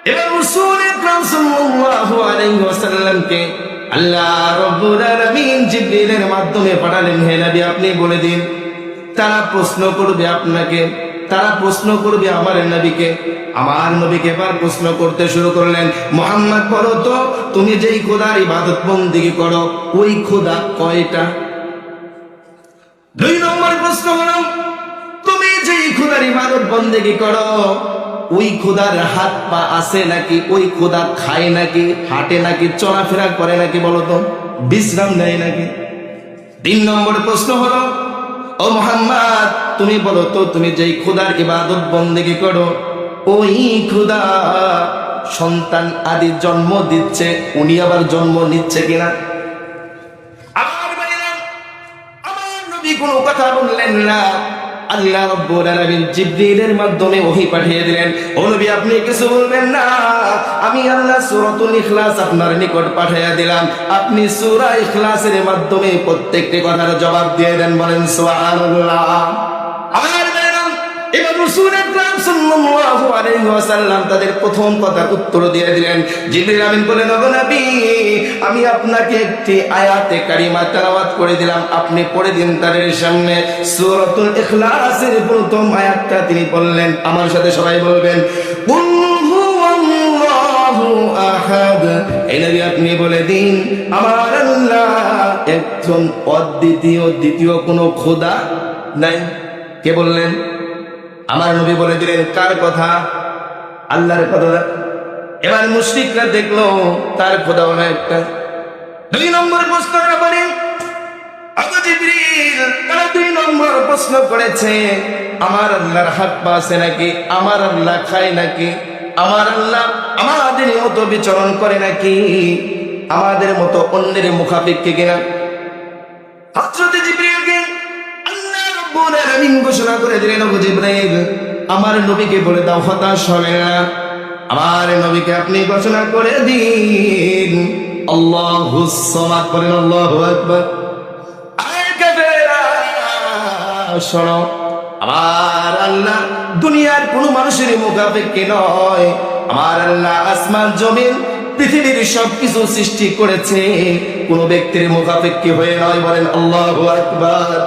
এবার রাসূল আকরাম সাল্লাল্লাহু আলাইহি ওয়াসাল্লামকে আল্লাহ রাব্বুল আলামিন জিবরিলের মাধ্যমে পাঠালেন, হে নবী আপনি বলে দিন। তারা প্রশ্ন করবে আপনাকে, তারা প্রশ্ন করবে আমার নবীকে। আমার নবীকে এবার প্রশ্ন করতে শুরু করলেন, মুহাম্মদ বলো তো, তুমি যেই খোদার ইবাদত বন্দেগী করো ওই খোদা কয়টা? 2 নম্বর প্রশ্ন হলো, তুমি যেই খোদার ইবাদত বন্দেগী করো ওই খোদার হাত পা আছে নাকি? ওই খোদা খায় নাকি, হাঁটে নাকি, চলাফেরা করে নাকি? বলো তো, বিশ্রাম নেয় নাকি? 3 নম্বর প্রশ্ন হলো, ও মুহাম্মদ তুমি বলো তো, তুমি যেই খোদার ইবাদত বন্দেগী করো ওই খোদা সন্তান আদি জন্ম দিচ্ছে, উনি আবার জন্ম নিচ্ছে কিনা? আমার ভাইরা, আমার নবী কোনো কথা বললেন না। আল্লাহ রাব্বুল আলামিন জিবরিলের মাধ্যমে ওহী পাঠিয়ে দিলেন, ও নবী আপনি কিছু বলবেন না, আমি আল্লাহ সূরাতুল ইখলাস আপনার নিকট পাঠিয়ে দিলাম, আপনি সূরা ইখলাসের মাধ্যমে প্রত্যেকটি কথার জবাব দিয়ে দেন। বলেন সুবহানাল্লাহ। আমার ভাইরা, এবার রাসূল আকরাম সাল্লাল্লাহু আলাইহি ওয়াসাল্লাম তাদের প্রথম কথার উত্তর দিয়ে দিলেন। জিবরিল আমিন বলেন, ও নবী আমি আপনাকে একটি আয়াতে কারিমা তেলাওয়াত করে দিলাম, আপনি পড়ে দিন তাদের সামনে। সূরাতুল ইখলাসের প্রথম আয়াতটা তিনি বললেন, আমার সাথে সবাই বলবেন, কুল হুয়াল্লাহু আহাদ। এই নবী আপনি বলে দিন আমার আল্লাহ একজন অদ্বিতীয়, দ্বিতীয় কোনো খোদা নাই। কে বললেন? আমার নবী বলে দিলেন। কার কথা? আল্লাহর কথা। এবার মুশরিকরা দেখলো তার খোদা হলো একটা। 2 নম্বর প্রশ্নটা বলি, আবু জিবরিল তারা 2 নম্বর প্রশ্ন করেছে, আমার আল্লাহর হাত পা আছে নাকি? আমার আল্লাহ খায় নাকি? আমার আল্লাহ আমাদের মতো বিচরণ করে নাকি? আমাদের মতো অন্যের মুখাপেক্ষী কিনা? হযরত জিবরিলকে আল্লাহ রাব্বুল আলামিন ঘোষণা করে দিলেন, ও জিবরিল আমার নবীকে বলে দাও হতাশ হবে না। আমার নবীকে আপনি ঘোষণা করে দিন আল্লাহুস সামাদ। বলেন আল্লাহু আকবার। আয় কাফেররা শোনো, আমার আল্লাহ দুনিয়ার কোন মানুষের মুখাপেক্ষী নয়। আমার আল্লাহ আসমান জমিন পৃথিবীর সবকিছু সৃষ্টি করেছে কোন ব্যক্তির মুখাপেক্ষী হয়ে নয়। বলেন আল্লাহু আকবার।